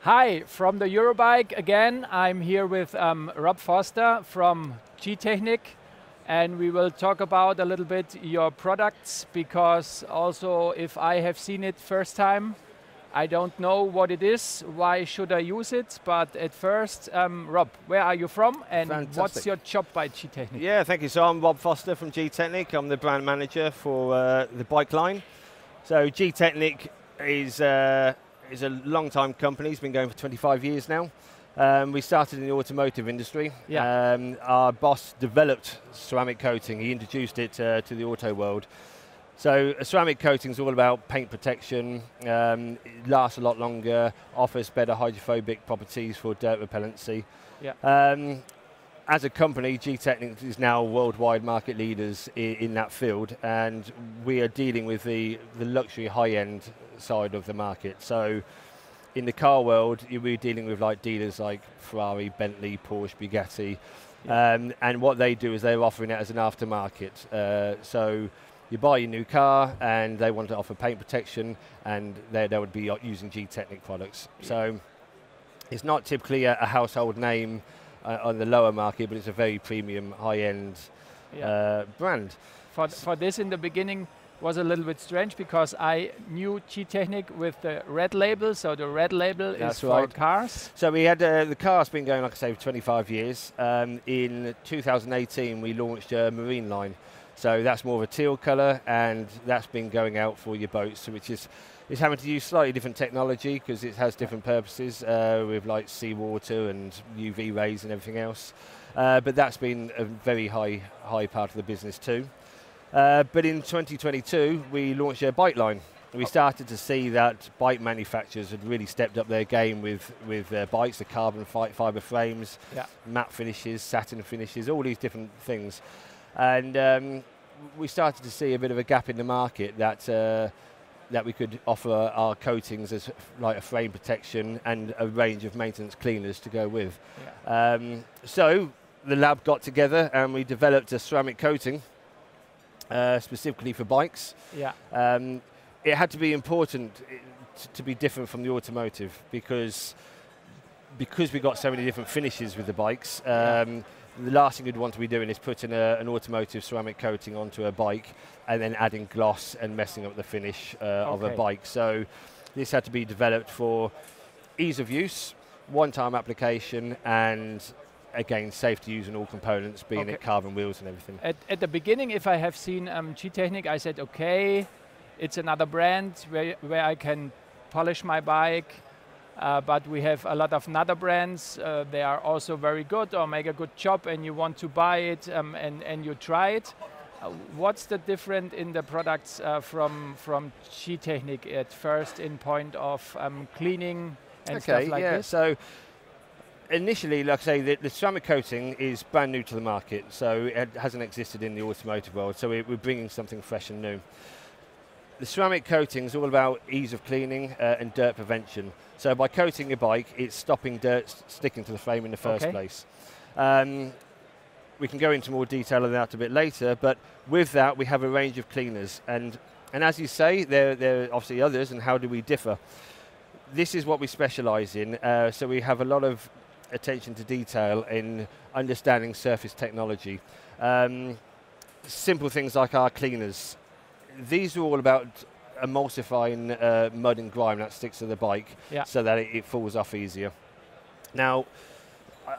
Hi, from the Eurobike again. I'm here with Rob Foster from GTechniq, and we will talk about a little bit your products, because also if I have seen it first time, I don't know what it is, why should I use it, but at first, Rob, where are you from and Fantastic. What's your job by GTechniq? Yeah, thank you. So I'm Rob Foster from GTechniq. I'm the brand manager for the bike line. So GTechniq is a long-time company. It's been going for 25 years now. We started in the automotive industry. Yeah. Our boss developed ceramic coating. He introduced it to the auto world. So a ceramic coating is all about paint protection. It lasts a lot longer, offers better hydrophobic properties for dirt repellency. Yeah. As a company, GTechniq is now worldwide market leaders in that field, and we are dealing with the luxury high-end side of the market. So in the car world, we're dealing with like dealers like Ferrari, Bentley, Porsche, Bugatti, Yeah. and what they do is they're offering it as an aftermarket. So you buy your new car and they want to offer paint protection, and they would be using GTechniq products. Yeah. So it's not typically a household name on the lower market, but it's a very premium, high-end brand. For this in the beginning was a little bit strange, because I knew GTechniq with the red label, so the red label is for cars. So we had, the car's been going, like I say, for 25 years. In 2018 we launched a marine line. So that's more of a teal colour, and that's been going out for your boats, which is having to use slightly different technology because it has different purposes with like seawater and UV rays and everything else. But that's been a very high part of the business too. But in 2022 we launched a bike line. We started to see that bike manufacturers had really stepped up their game with their bikes, the carbon fibre frames, matte finishes, satin finishes, all these different things. And we started to see a bit of a gap in the market that we could offer our coatings as like a frame protection and a range of maintenance cleaners to go with. Yeah. So the lab got together and we developed a ceramic coating specifically for bikes. Yeah. It had to be important to be different from the automotive, because we got so many different finishes with the bikes. The last thing you'd want to be doing is putting an automotive ceramic coating onto a bike and then adding gloss and messing up the finish of a bike. So this had to be developed for ease of use, one-time application, and again, safe to use in all components, being it carbon wheels and everything. At the beginning, if I have seen GTechniq, I said, okay, it's another brand where I can polish my bike. But we have a lot of other brands. They are also very good or make a good job, and you want to buy it and you try it. What's the difference in the products from GTechniq at first in point of cleaning and stuff like this? So initially, like I say, the ceramic coating is brand new to the market, so it hasn't existed in the automotive world, so we're bringing something fresh and new. The ceramic coating is all about ease of cleaning and dirt prevention. So by coating your bike, it's stopping dirt sticking to the frame in the first place. We can go into more detail on that a bit later, but with that we have a range of cleaners. And as you say, there are obviously others, and how do we differ? This is what we specialise in, so we have a lot of attention to detail in understanding surface technology. Simple things like our cleaners. These are all about emulsifying mud and grime that sticks to the bike so that it falls off easier. Now,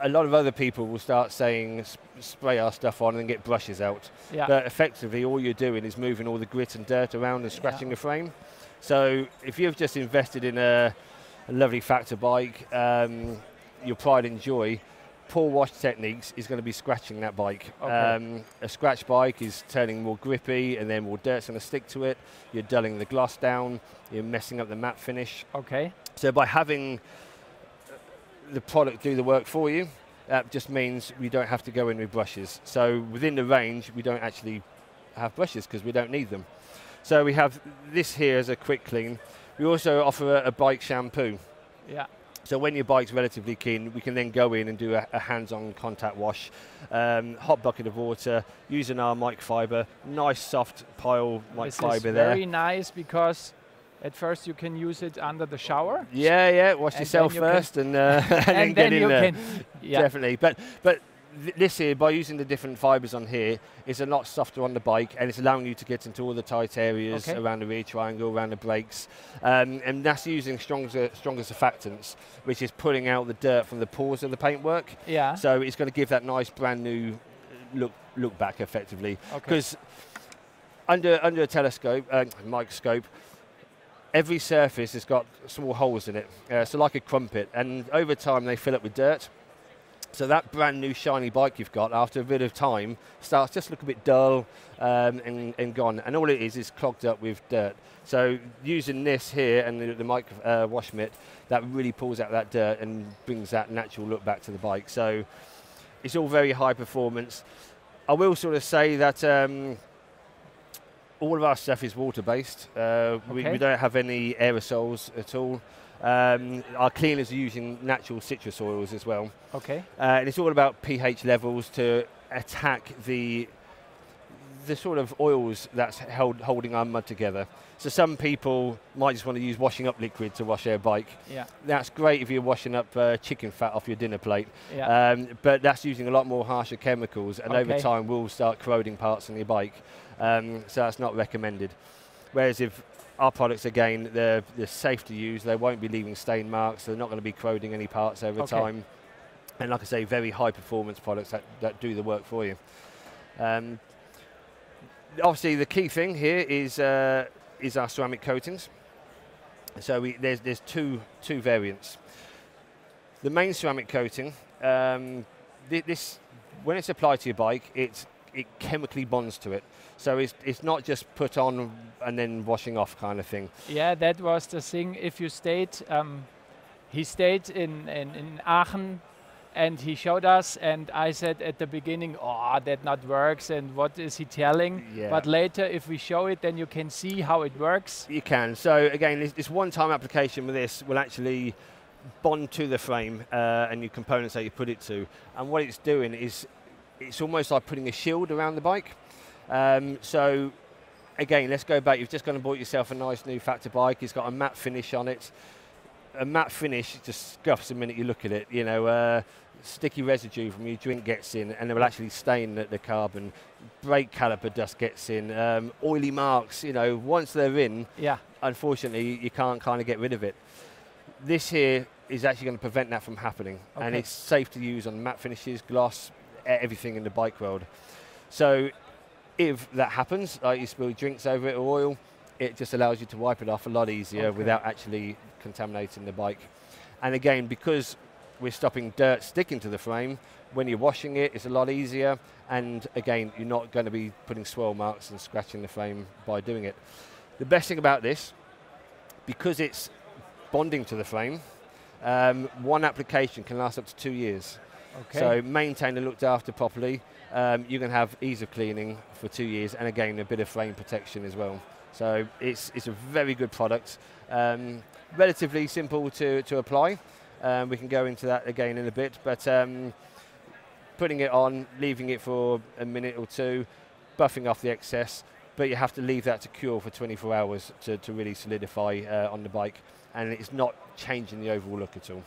a lot of other people will start saying spray our stuff on and get brushes out. Yeah. But effectively all you're doing is moving all the grit and dirt around and scratching the frame. So if you've just invested in a lovely factor bike, your pride and joy, poor wash techniques is going to be scratching that bike. A scratch bike is turning more grippy, and then more dirt's going to stick to it. You're dulling the gloss down, you're messing up the matte finish. So by having the product do the work for you, that just means we don't have to go in with brushes. So within the range, we don't actually have brushes because we don't need them. So we have this here as a quick clean. We also offer a bike shampoo. Yeah. So when your bike's relatively clean, we can then go in and do a hands-on contact wash. Hot bucket of water, using our microfiber, nice soft pile microfiber there. This is very nice, because At first you can use it under the shower. Yeah, wash yourself first and then get in there. Definitely. But this here, by using the different fibres on here, is a lot softer on the bike, and it's allowing you to get into all the tight areas around the rear triangle, around the brakes, and that's using stronger surfactants, which is pulling out the dirt from the pores of the paintwork. Yeah. So it's going to give that nice brand new look back effectively. Because under a telescope, microscope, every surface has got small holes in it, so like a crumpet, and over time they fill up with dirt. So that brand new shiny bike you've got, after a bit of time, starts just look a bit dull and gone. And all it is clogged up with dirt. So using this here and the micro wash mitt, that really pulls out that dirt and brings that natural look back to the bike. So it's all very high performance. I will sort of say that all of our stuff is water-based. We don't have any aerosols at all. Our cleaners are using natural citrus oils as well. And it's all about pH levels to attack the sort of oils that's holding our mud together. So some people might just want to use washing up liquid to wash their bike. That's great if you're washing up chicken fat off your dinner plate. But that's using a lot more harsher chemicals, and over time will start corroding parts on your bike. So that's not recommended. Whereas if our products, again, they're safe to use, they won't be leaving stain marks, they're not going to be corroding any parts over time. And like I say, very high performance products that do the work for you. Obviously the key thing here is our ceramic coatings. So there's two variants. The main ceramic coating, this when it's applied to your bike, it chemically bonds to it. So it's not just put on and then washing off kind of thing. Yeah, that was the thing. If you stayed, he stayed in Aachen, and he showed us, and I said at the beginning, oh, that not works, and what is he telling? But later, if we show it, then you can see how it works. You can. So again, this one-time application with this will actually bond to the frame and your components that you put it to. And what it's doing is, it's almost like putting a shield around the bike. So again, let's go back. You've just gone and bought yourself a nice new factor bike. It's got a matte finish on it. A matte finish just scuffs the minute you look at it. You know, sticky residue from your drink gets in, and it will actually stain the carbon. Brake caliper dust gets in. Oily marks. You know, once they're in, unfortunately, you can't kind of get rid of it. This here is actually going to prevent that from happening, and it's safe to use on matte finishes, gloss, everything in the bike world. So if that happens, like you spill drinks over it or oil, it just allows you to wipe it off a lot easier without actually contaminating the bike. And again, because we're stopping dirt sticking to the frame, when you're washing it, it's a lot easier. And again, you're not going to be putting swirl marks and scratching the frame by doing it. The best thing about this, because it's bonding to the frame, one application can last up to 2 years. So maintained and looked after properly, you can have ease of cleaning for 2 years, and again a bit of frame protection as well. So it's a very good product, relatively simple to apply. We can go into that again in a bit, but putting it on, leaving it for a minute or two, buffing off the excess, but you have to leave that to cure for 24 hours to really solidify on the bike, and it's not changing the overall look at all.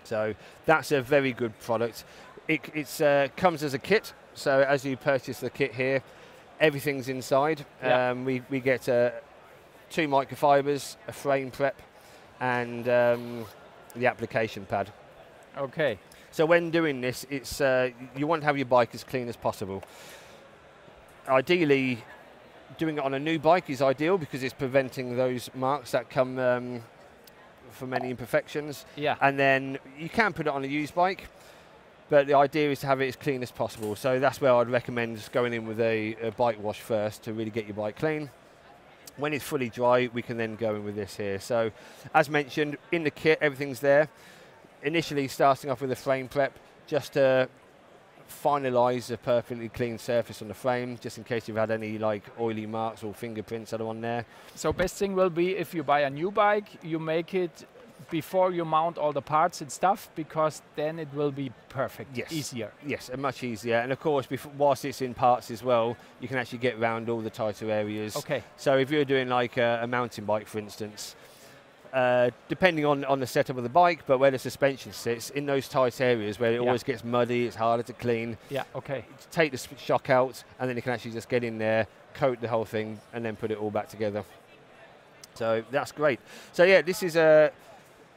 So that's a very good product. It comes as a kit, so as you purchase the kit here, everything's inside. We get 2 microfibers, a frame prep, and the application pad. So when doing this, it's you want to have your bike as clean as possible. Ideally, doing it on a new bike is ideal because it's preventing those marks that come from any imperfections. And then you can put it on a used bike, but the idea is to have it as clean as possible. So that's where I'd recommend just going in with a bike wash first to really get your bike clean. When it's fully dry, we can then go in with this here. So as mentioned, in the kit, everything's there. Initially starting off with a frame prep, just to finalize a perfectly clean surface on the frame, just in case you've had any like oily marks or fingerprints that are on there. So best thing will be if you buy a new bike, you make it before you mount all the parts and stuff, because then it will be perfect, easier. Yes, and much easier. And of course, whilst it's in parts as well, you can actually get around all the tighter areas. Okay. So if you're doing like a mountain bike, for instance, depending on the setup of the bike, but where the suspension sits, in those tight areas where it always gets muddy, it's harder to clean. Yeah, okay. Take the shock out, and then you can actually just get in there, coat the whole thing, and then put it all back together. So that's great. So yeah, this is a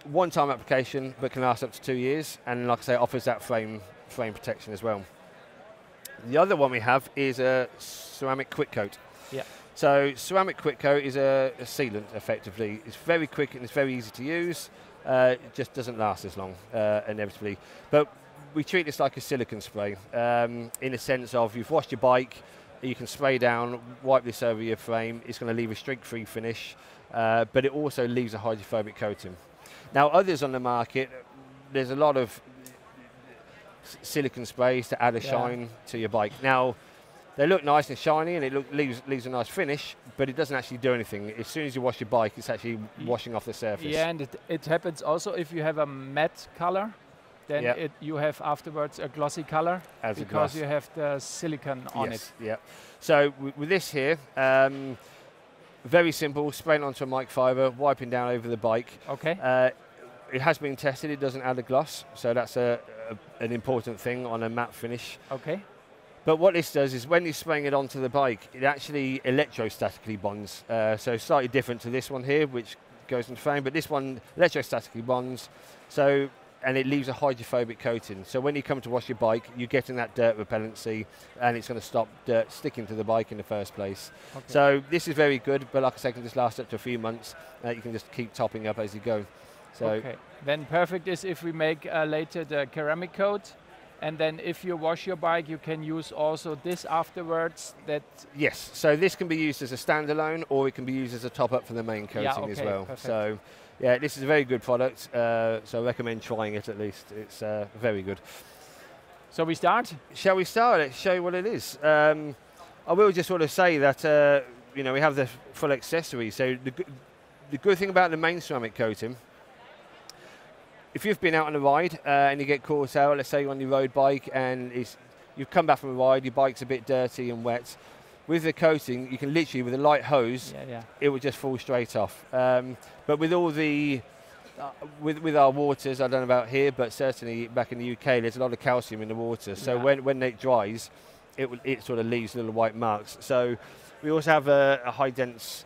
one-time application, but can last up to 2 years, and like I say, offers that frame protection as well. The other one we have is a ceramic quick coat. Yeah. So ceramic quick coat is a sealant, effectively. It's very quick and it's very easy to use. It just doesn't last as long, inevitably. But we treat this like a silicone spray, in a sense of you've washed your bike, you can spray down, wipe this over your frame. It's going to leave a streak-free finish, but it also leaves a hydrophobic coating. Now, others on the market, there's a lot of silicone sprays to add a shine to your bike. Now, they look nice and shiny, and it leaves a nice finish, but it doesn't actually do anything. As soon as you wash your bike, it's actually washing off the surface. Yeah, and it happens also if you have a matte color, then you have afterwards a glossy color, because you have the silicone on it. Yeah. So with this here, very simple, spraying onto a microfiber, wiping down over the bike. Okay. It has been tested, it doesn't add a gloss, so that's an important thing on a matte finish. Okay. But what this does is when you're spraying it onto the bike, it actually electrostatically bonds. So slightly different to this one here, which goes into frame, but this one electrostatically bonds. So, and it leaves a hydrophobic coating. So when you come to wash your bike, you're getting that dirt repellency, and it's going to stop dirt sticking to the bike in the first place. Okay. So this is very good, but like I say, it can just last up to a few months. You can just keep topping up as you go. So okay. Then perfect is if we make later the ceramic coat, and then if you wash your bike, you can use also this afterwards. Yes, so this can be used as a standalone, or it can be used as a top-up for the main coating as well. Perfect. So yeah, this is a very good product, so I recommend trying it at least. It's very good. So we start? Shall we start? Let's show you what it is. I will just sort of say that we have the full accessory. So the good thing about the main ceramic coating, if you've been out on a ride and you get caught out, let's say you're on your road bike and you've come back from a ride, your bike's a bit dirty and wet, with the coating, you can literally, with a light hose, it will just fall straight off. But with all the, with our waters, I don't know about here, but certainly back in the UK, there's a lot of calcium in the water. So when it dries, it sort of leaves little white marks. So we also have a high dense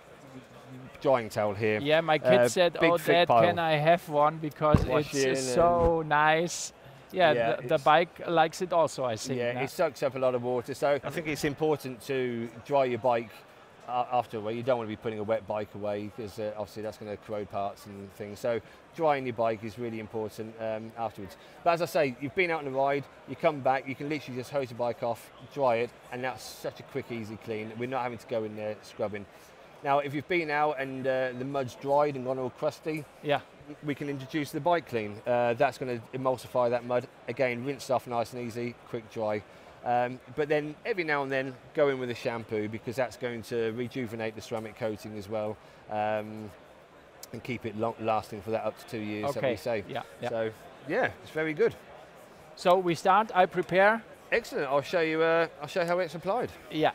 drying towel here. Yeah, my kid said, "Oh, Dad, can I have one? Because it's so nice." Yeah, the bike likes it also, I think. Yeah, it sucks up a lot of water. So I think it's important to dry your bike after a while. You don't want to be putting a wet bike away, because obviously that's going to corrode parts and things. So drying your bike is really important afterwards. But as I say, you've been out on a ride, you come back, you can literally just hose your bike off, dry it, and that's such a quick, easy clean. We're not having to go in there scrubbing. Now, if you've been out and the mud's dried and gone all crusty, we can introduce the bike clean. That's going to emulsify that mud. Again, rinse off nice and easy, quick dry. But then every now and then go in with a shampoo, because that's going to rejuvenate the ceramic coating as well, and keep it lasting for that up to 2 years, that we say. So yeah, it's very good. So we start, I prepare. Excellent, I'll show you how it's applied. Yeah.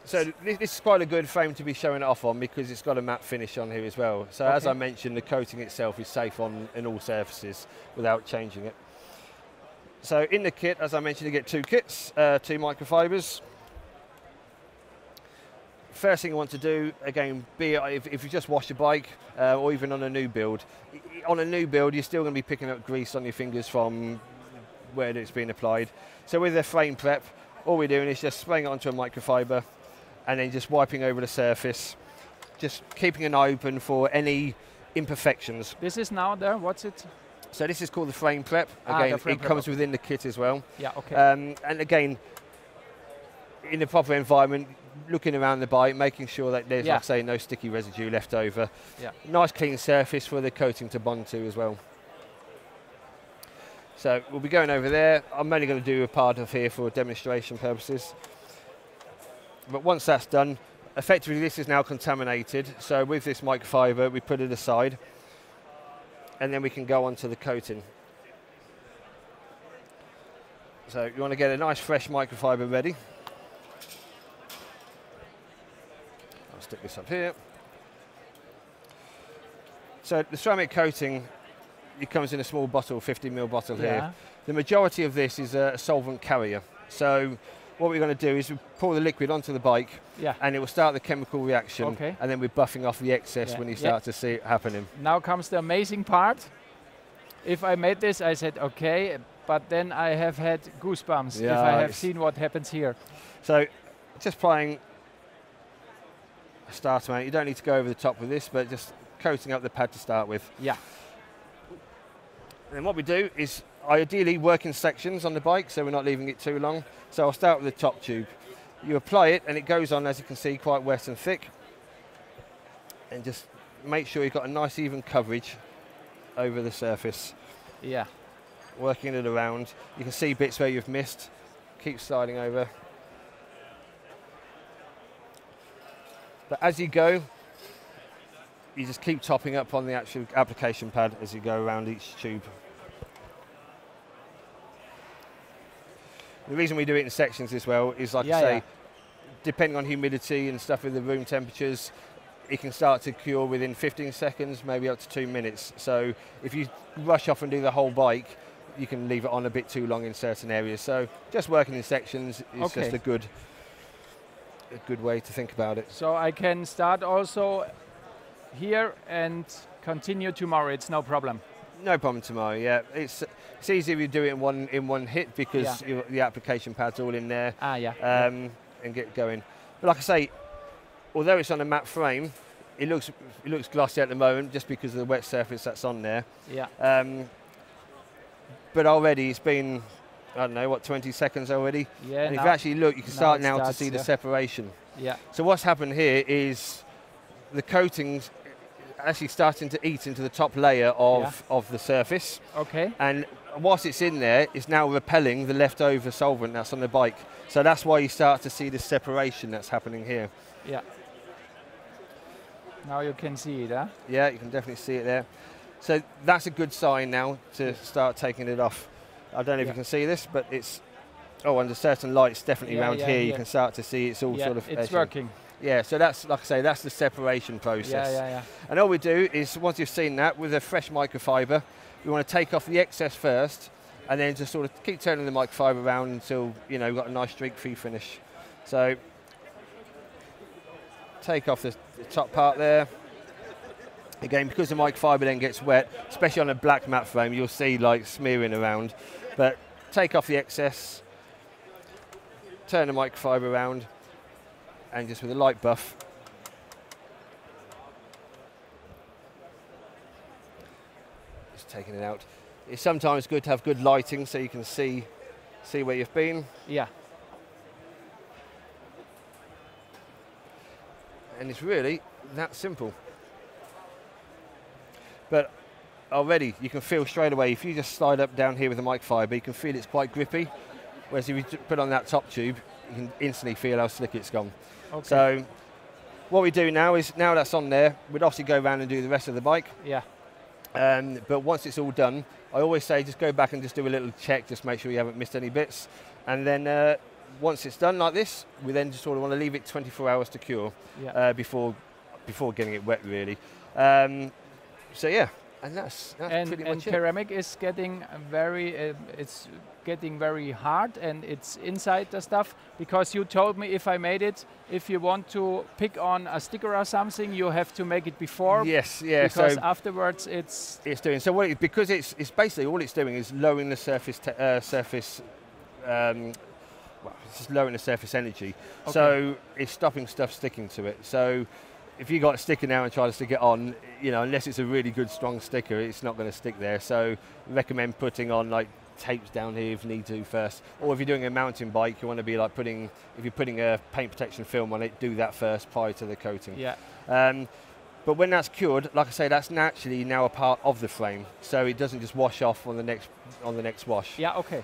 So this is quite a good frame to be showing it off on, because it's got a matte finish on here as well. So as I mentioned, the coating itself is safe on all surfaces without changing it. So in the kit, as I mentioned, you get 2 kits, 2 microfibers. First thing you want to do, again, be it if you just wash your bike, or even on a new build. On a new build, you're still going to be picking up grease on your fingers from where it's been applied. So with the frame prep, all we're doing is just spraying it onto a microfiber, and then just wiping over the surface, just keeping an eye open for any imperfections. This is now there, what's it? So this is called the frame prep. Again, it comes within the kit as well. Yeah, okay. And again, in the proper environment, looking around the bike, making sure that there's, like I say, no sticky residue left over. Yeah. Nice clean surface for the coating to bond to as well. So we'll be going over there. I'm only going to do a part of here for demonstration purposes. But once that's done, effectively this is now contaminated, so with this microfiber we put it aside and then we can go on to the coating. So you want to get a nice fresh microfiber ready. I'll stick this up here. So the ceramic coating, it comes in a small bottle, 50ml bottle here. The majority of this is a solvent carrier. So what we're going to do is we pour the liquid onto the bike and it will start the chemical reaction and then we're buffing off the excess when you start to see it happening. Now comes the amazing part. If I made this, I said, okay, but then I have had goosebumps if I have seen what happens here. So just applying a starter mount. You don't need to go over the top with this, but just coating up the pad to start with. Yeah. And then what we do is I ideally work in sections on the bike, so we're not leaving it too long. So I'll start with the top tube. You apply it, and it goes on, as you can see, quite wet and thick. And just make sure you've got a nice even coverage over the surface. Yeah. Working it around. You can see bits where you've missed. Keep sliding over. But as you go, you just keep topping up on the actual application pad as you go around each tube. The reason we do it in sections as well is, like I say, depending on humidity and stuff with the room temperatures, it can start to cure within 15 seconds, maybe up to 2 minutes. So if you rush off and do the whole bike, you can leave it on a bit too long in certain areas. So just working in sections is just a good way to think about it. So I can start also here and continue tomorrow, it's no problem. No problem tomorrow, yeah. It's easy if you do it in one hit because the application pad's all in there and get going. But like I say, although it's on a matte frame, it looks glossy at the moment just because of the wet surface that's on there. Yeah. But already it's been, I don't know, what, 20 seconds already? Yeah. And if you actually look, you can start now to see the separation. Yeah. So what's happened here is the coating's actually starting to eat into the top layer of the surface. Okay. And whilst it's in there, it's now repelling the leftover solvent that's on the bike. So that's why you start to see the separation that's happening here. Yeah. Now you can see it, huh? Yeah, you can definitely see it there. So that's a good sign now to start taking it off. I don't know if you can see this, but it's, under certain lights, definitely around here, you can start to see it's all sort of it's working. Yeah, so that's, like I say, that's the separation process. Yeah. And all we do is, once you've seen that, with a fresh microfiber, we want to take off the excess first, and then just sort of keep turning the microfiber around until, we've got a nice streak-free finish. So, take off the top part there. Again, because the microfiber then gets wet, especially on a black matte frame, you'll see like smearing around. But take off the excess, turn the microfiber around, and just with a light buff, just taking it out. It's sometimes good to have good lighting so you can see where you've been. Yeah. And it's really that simple. But already you can feel straight away, if you just slide up down here with the microfiber, you can feel it's quite grippy. Whereas if you put on that top tube, you can instantly feel how slick it's gone. Okay. So what we do now is, now that's on there, we'd obviously go around and do the rest of the bike. Yeah. But once it's all done, I always say just go back and just do a little check, just make sure you haven't missed any bits. And then once it's done like this, we then just sort of want to leave it 24 hours to cure before getting it wet, really. So yeah, and that's pretty much it. And ceramic is getting very, it's getting very hard, and it's inside the stuff, because you told me if I made it, if you want to pick on a sticker or something, you have to make it before. Yes, yeah. Because so afterwards it's doing, so what because it's basically all it's doing is lowering the surface well, it's just lowering the surface energy. Okay. So it's stopping stuff sticking to it. So if you got a sticker now and try to stick it on, unless it's a really good strong sticker, it's not going to stick there. So recommend putting on like tapes down here if you need to first. Or if you're doing a mountain bike, you want to be like if you're putting a paint protection film on it, do that first prior to the coating. Yeah. But when that's cured, like I say, that's naturally now a part of the frame. So it doesn't just wash off on the next wash. Yeah, okay.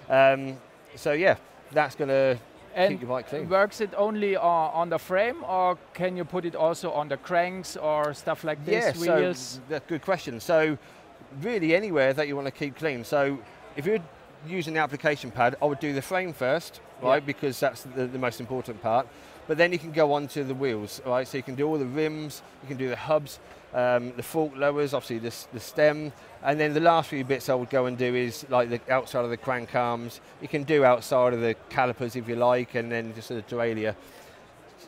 So yeah, that's going to keep your bike clean. Works it only on the frame, or can you put it also on the cranks or stuff like this, wheels? So that's a good question. So really anywhere that you want to keep clean. So if you're using the application pad, I would do the frame first, right? Because that's the most important part. But then you can go on to the wheels, right? So you can do all the rims, you can do the hubs, the fork lowers, obviously the stem, and then the last few bits I would go and do is like the outside of the crank arms. You can do outside of the calipers if you like, and then just the derailleur.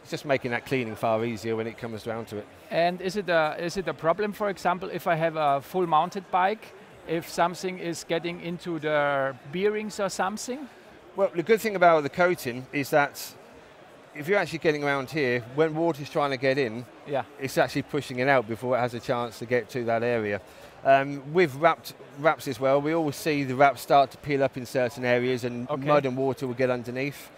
It's just making that cleaning far easier when it comes down to it. And is it a problem, for example, if I have a full mounted bike, if something is getting into the bearings or something? Well, the good thing about the coating is that if you're actually getting around here, when water's trying to get in, it's actually pushing it out before it has a chance to get to that area. With wraps as well, we always see the wraps start to peel up in certain areas and mud and water will get underneath.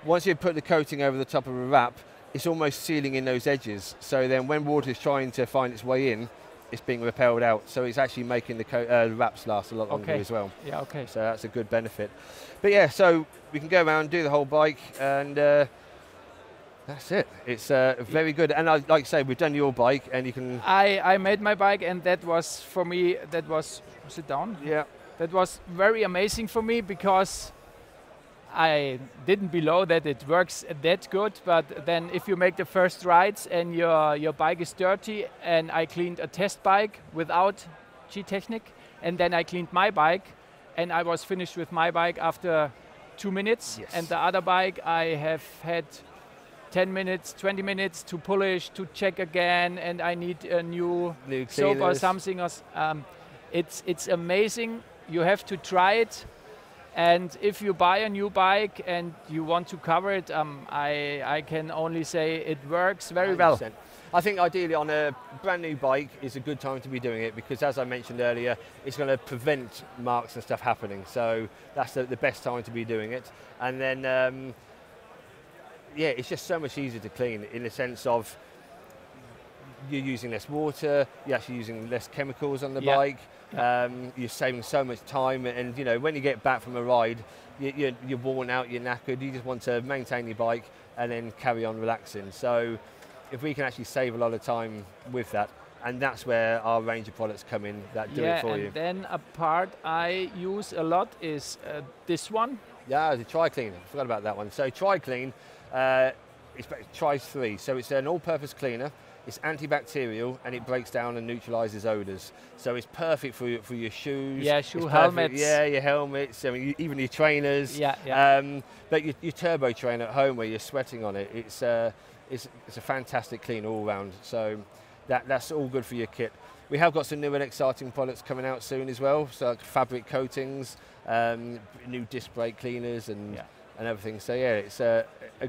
Once you put the coating over the top of a wrap, it's almost sealing in those edges. So then when water's trying to find its way in, it's being repelled out. So it's actually making the wraps last a lot longer as well. Yeah, okay. So that's a good benefit. But yeah, so we can go around, do the whole bike, and that's it. It's very good. And like I say, we've done your bike, and you can... I made my bike, and that was, for me, sit down? Yeah. That was very amazing for me, because I didn't below that it works that good, but then if you make the first rides and your bike is dirty, and I cleaned a test bike without GTechniq, and then I cleaned my bike, and I was finished with my bike after 2 minutes, and the other bike I have had 10 minutes, 20 minutes to polish, to check again, and I need a new soap or something. It's amazing. You have to try it. And if you buy a new bike and you want to cover it, I can only say it works very 100%. Well. I think ideally on a brand new bike is a good time to be doing it, because as I mentioned earlier, it's going to prevent marks and stuff happening. So that's the best time to be doing it. And then yeah, it's just so much easier to clean in the sense of you're using less water, you're actually using less chemicals on the bike, you're saving so much time, and you know, when you get back from a ride, you're worn out, you're knackered, you just want to maintain your bike and then carry on relaxing. So if we can actually save a lot of time with that, and that's where our range of products come in that do it for you. And then a part I use a lot is this one. Yeah, the Tri-Clean, I forgot about that one. So Tri-Clean, it's Tri-3, so it's an all-purpose cleaner. It's antibacterial, and it breaks down and neutralizes odors. So it's perfect for your shoes. Yeah, helmets. Yeah, your helmets. I mean, even your trainers. But your turbo train at home, where you're sweating on it, it's a fantastic clean all round. So that's all good for your kit. We have got some new and exciting products coming out soon as well. So like fabric coatings, new disc brake cleaners, and everything. So yeah, it's a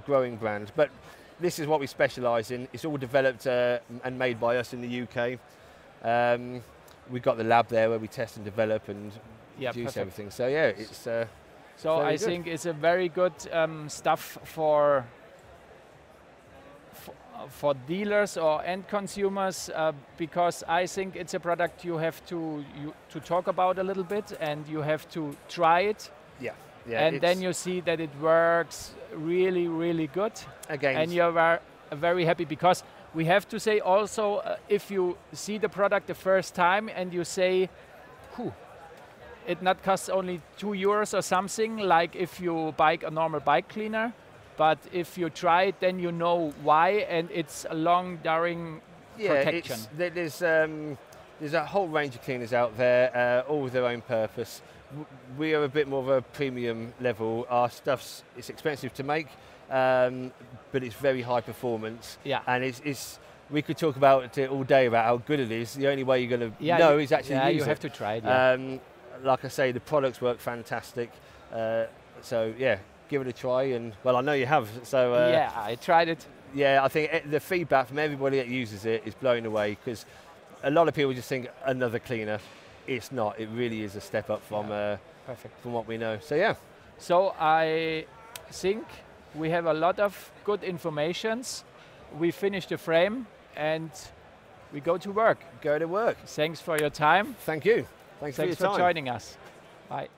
growing brand. But this is what we specialise in. It's all developed and made by us in the UK. We've got the lab there where we test and develop and produce everything. So yeah, it's so I think it's a very good stuff for dealers or end consumers, because I think it's a product you have to talk about a little bit, and you have to try it. And then you see that it works really, really good. Again, and you're very happy, because we have to say also, if you see the product the first time and you say, it not costs only €2 or something, like if you buy a normal bike cleaner, but if you try it, then you know why, and it's a long-during protection. There's a whole range of cleaners out there, all with their own purpose. We are a bit more of a premium level. Our stuff's expensive to make, but it's very high performance. And we could talk about it all day about how good it is. The only way you're going to know is actually use it. You have to try it. Like I say, the products work fantastic. So yeah, give it a try. And well, I know you have. So yeah, I tried it. Yeah, I think the feedback from everybody that uses it is blown away, because a lot of people just think another cleaner. It's not. It really is a step up from what we know. So yeah. So I think we have a lot of good informations. We finished the frame and we go to work. Go to work. Thanks for your time. Thank you. Thanks for your time. Thanks for joining us. Bye.